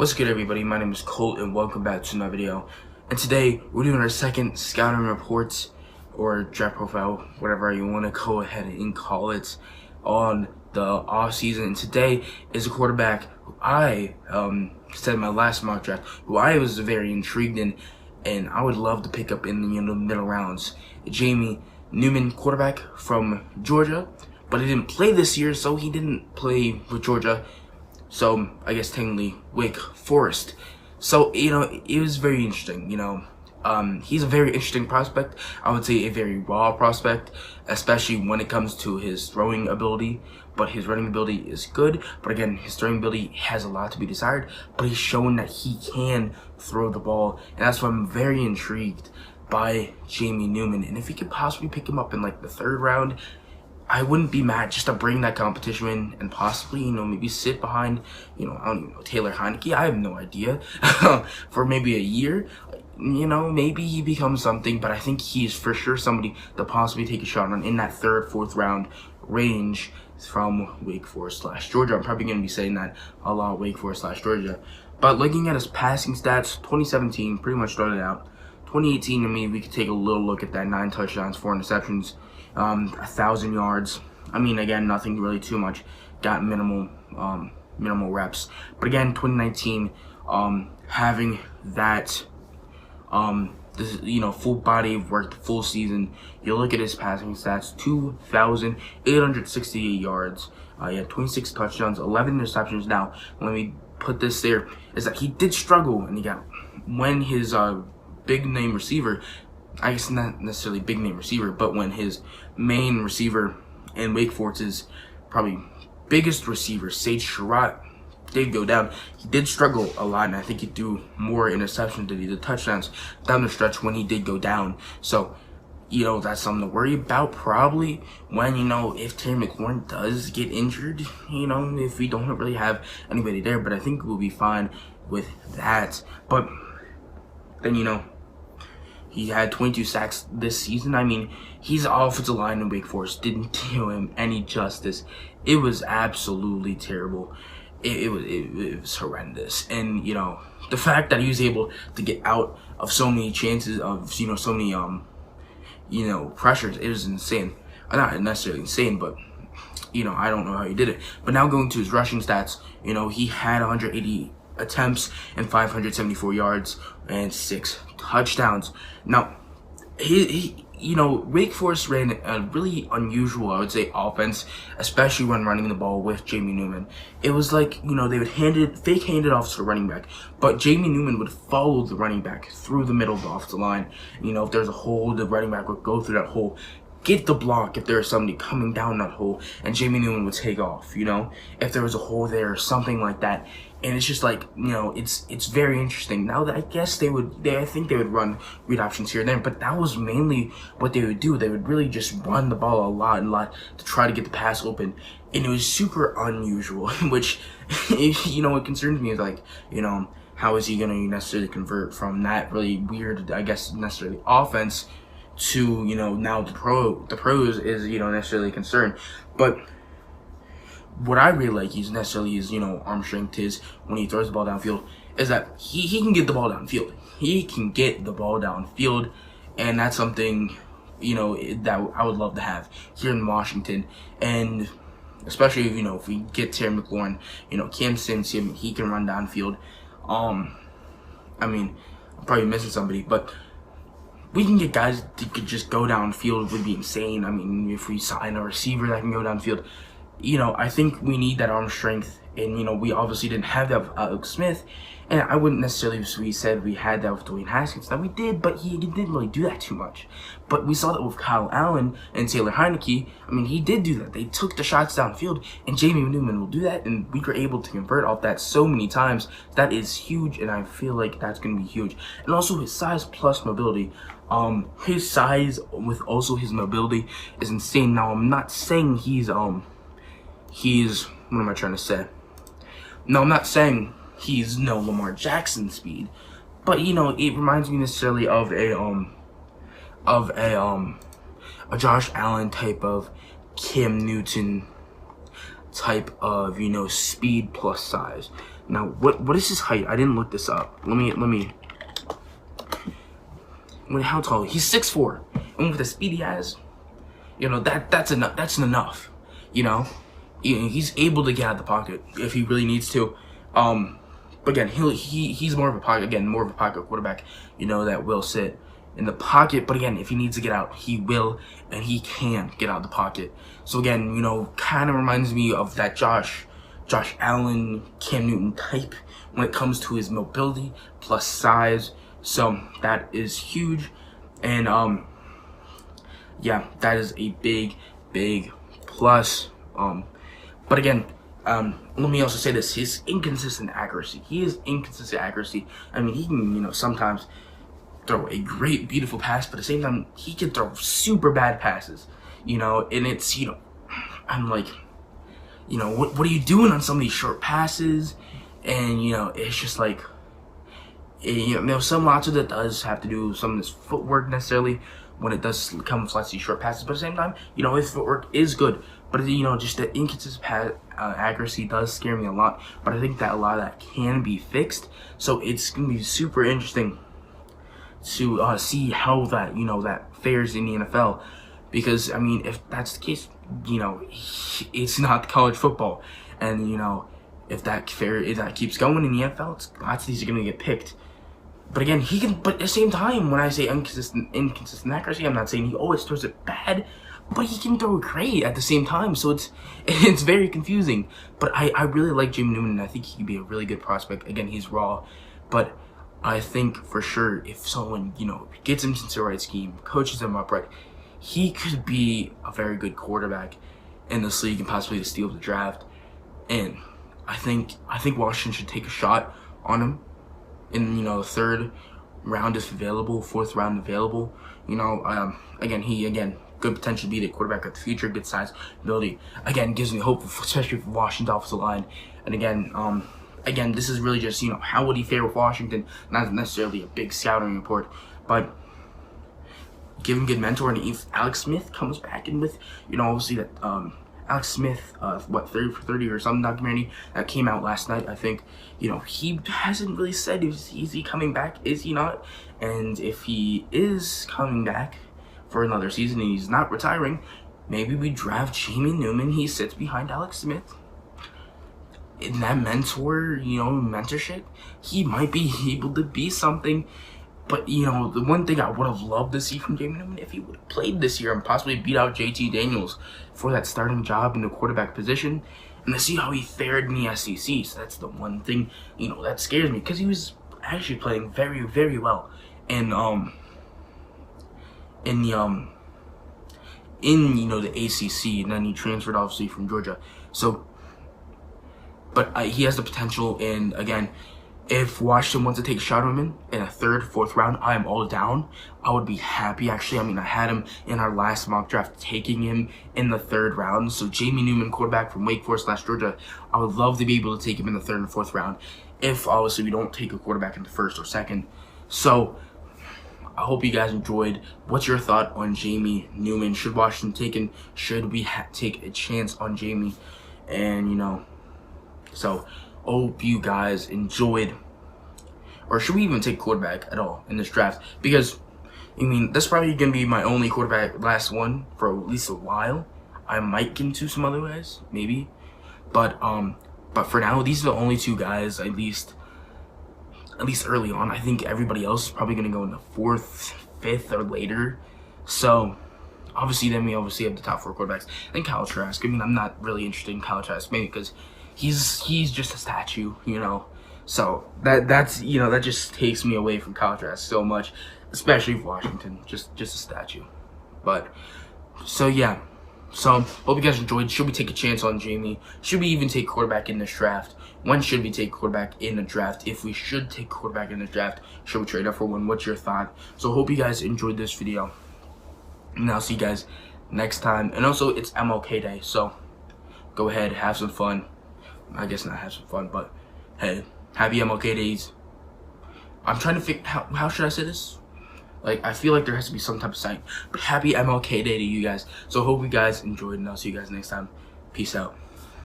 What's good, everybody? My name is Colt and welcome back to another video. And today we're doing our second scouting reports or draft profile, whatever you want to go ahead and call it, on the off season. And today is a quarterback who I said in my last mock draft, who I was very intrigued in, and I would love to pick up in the middle rounds. Jamie Newman, quarterback from Georgia, but he didn't play this year, so he didn't play with Georgia. So I guess technically Wake Forest. So it was very interesting. He's a very interesting prospect. I would say a very raw prospect, especially when it comes to his throwing ability. But his running ability is good. But again, his throwing ability has a lot to be desired. But he's shown that he can throw the ball, and that's why I'm very intrigued by Jamie Newman. And if we could possibly pick him up in like the 3rd round, I wouldn't be mad just to bring that competition in and possibly, maybe sit behind, I don't even know, Taylor Heineke. I have no idea. For maybe a year, maybe he becomes something, but I think he's for sure somebody to possibly take a shot on in that 3rd, 4th round range from Wake Forest / Georgia. I'm probably going to be saying that a lot, Wake Forest / Georgia. But looking at his passing stats, 2017 pretty much started out. 2018, we could take a little look at that. 9 touchdowns, 4 interceptions. 1,000 yards. Again, nothing really too much. Got minimal reps. But again, 2019, having that, full body of work, the full season. You look at his passing stats: 2,868 yards. He had 26 touchdowns, 11 interceptions. Now, let me put this there: is that he did struggle, and when his big name receiver, I guess not necessarily big name receiver, but when his main receiver in Wake Forest's probably biggest receiver, Sage Surratt, did go down, he did struggle a lot, and I think he threw more interceptions than he did touchdowns down the stretch when he did go down. So, that's something to worry about probably when, if Terry McLaurin does get injured, if we don't really have anybody there. But I think we'll be fine with that. But then, he had 22 sacks this season. His offensive line in Wake Forest didn't do him any justice. It was absolutely terrible. It was horrendous. And, the fact that he was able to get out of so many chances of, so many, pressures, it was insane. Not necessarily insane, but, I don't know how he did it. But now going to his rushing stats, he had 180 attempts and 574 yards and 6 touchdowns. Now, Wake Forest ran a really unusual, I would say, offense, especially when running the ball with Jamie Newman. It was like, they would fake hand it off to the running back, but Jamie Newman would follow the running back through the middle of the offensive line. If there's a hole, the running back would go through that hole, get the block if there's somebody coming down that hole, and Jamie Newman would take off, if there was a hole there or something like that. And it's just like, it's very interesting. Now that I guess I think they would run read options here and there, but that was mainly what they would do. They would really just run the ball a lot to try to get the pass open. And it was super unusual, which, it concerns me is like, how is he going to necessarily convert from that really weird, I guess, necessarily offense to, now the pros is, necessarily concerned. But what I really like is necessarily his, arm strength is when he throws the ball downfield, is that he can get the ball downfield. He can get the ball downfield, and that's something, that I would love to have here in Washington. And especially, if we get Terry McLaurin, Cam Sims, he can run downfield. I'm probably missing somebody, but we can get guys that could just go downfield. It would be insane. If we sign a receiver that can go downfield, I think we need that arm strength. And, we obviously didn't have that with Alex Smith. And I wouldn't necessarily, we said we had that with Dwayne Haskins. Now, we did, but he didn't really do that too much. But we saw that with Kyle Allen and Taylor Heineke. He did do that. They took the shots downfield, and Jamie Newman will do that. And we were able to convert off that so many times. That is huge, and I feel like that's going to be huge. And also his size plus mobility. His size with also his mobility is insane. Now, I'm not saying he's, what am I trying to say? No, I'm not saying he's no Lamar Jackson speed, but it reminds me necessarily of a Josh Allen type of Cam Newton type of speed plus size. Now, what is his height? I didn't look this up. Let me. How tall? He's 6'4", and with the speed he has, you know, that's enough. That's enough. You know, he's able to get out of the pocket if he really needs to. But again, he's more of a pocket quarterback. You know, that will sit in the pocket. But again, if he needs to get out, he will, and he can get out of the pocket. So again, you know, kind of reminds me of that Josh Allen, Cam Newton type when it comes to his mobility plus size. So that is huge, and yeah, that is a big plus. But again, let me also say this: his inconsistent accuracy. He is inconsistent accuracy. I mean, he can, you know, sometimes throw a great, beautiful pass, but at the same time, he can throw super bad passes. You know, and it's, you know, I'm like, you know, what are you doing on some of these short passes? And, you know, it's just like, you know, some lots of that does have to do with some of his footwork necessarily when it does come with these short passes. But at the same time, you know, his footwork is good. But, you know, just the inconsistent accuracy does scare me a lot. But I think that a lot of that can be fixed. So it's going to be super interesting to see how that, you know, that fares in the NFL. Because, I mean, if that's the case, you know, it's not college football. And, you know, if that keeps going in the NFL, lots of these are going to get picked. But again, he can. But at the same time, when I say inconsistent accuracy, I'm not saying he always throws it bad, but he can throw it great at the same time. So it's very confusing. But I really like Jamie Newman, and I think he could be a really good prospect. Again, he's raw, but I think for sure if someone, you know, gets him into the right scheme, coaches him up right, he could be a very good quarterback in this league and possibly steal the draft. And I think Washington should take a shot on him in, you know, the third round if available, fourth round available. You know, again, good potential to be the quarterback of the future, good size, ability. Again, gives me hope, especially for Washington's offensive line. And again, this is really just, you know, how would he fare with Washington? Not necessarily a big scouting report, but give him good mentor. And if Alex Smith comes back in with, you know, obviously that Alex Smith, 30 for 30 or some documentary that came out last night, I think, you know, he hasn't really said is he coming back, is he not? And if he is coming back for another season and he's not retiring, maybe we draft Jamie Newman. He sits behind Alex Smith. In that mentorship, he might be able to be something. But, you know, the one thing I would have loved to see from Jamie Newman, if he would have played this year and possibly beat out JT Daniels for that starting job in the quarterback position, and to see how he fared in the SEC. So that's the one thing, you know, that scares me, because he was actually playing very, very well in you know, the ACC, and then he transferred obviously from Georgia. So, but he has the potential, and again, if Washington wants to take a shot at him in a third, fourth round, I am all down. I would be happy, actually. I mean, I had him in our last mock draft, taking him in the third round. So Jamie Newman, quarterback from Wake Forest / Georgia, I would love to be able to take him in the third and fourth round, if obviously we don't take a quarterback in the first or second. So I hope you guys enjoyed. What's your thought on Jamie Newman? Should Washington take him? Should we take a chance on Jamie? And, you know, so hope you guys enjoyed. Or should we even take quarterback at all in this draft? Because, I mean, that's probably going to be my only quarterback, last one, for at least a while. I might get into some other guys, maybe. But for now, these are the only two guys, at least early on. I think everybody else is probably going to go in the fourth, fifth, or later. So, obviously, then we obviously have the top four quarterbacks. I think Kyle Trask. I mean, I'm not really interested in Kyle Trask, maybe because he's just a statue, you know. So that's you know, that just takes me away from Kyle Trask so much, especially for Washington, just a statue. But so yeah, so hope you guys enjoyed. Should we take a chance on Jamie? Should we even take quarterback in this draft? When should we take quarterback in the draft? If we should take quarterback in the draft, should we trade up for one? What's your thought? So hope you guys enjoyed this video, and I'll see you guys next time. And also, it's MLK Day, so go ahead, have some fun. I guess not have some fun, but hey, happy MLK Days. I'm trying to figure how should I say this? Like, I feel like there has to be some type of sign, but happy MLK Day to you guys. So hope you guys enjoyed, and I'll see you guys next time. Peace out.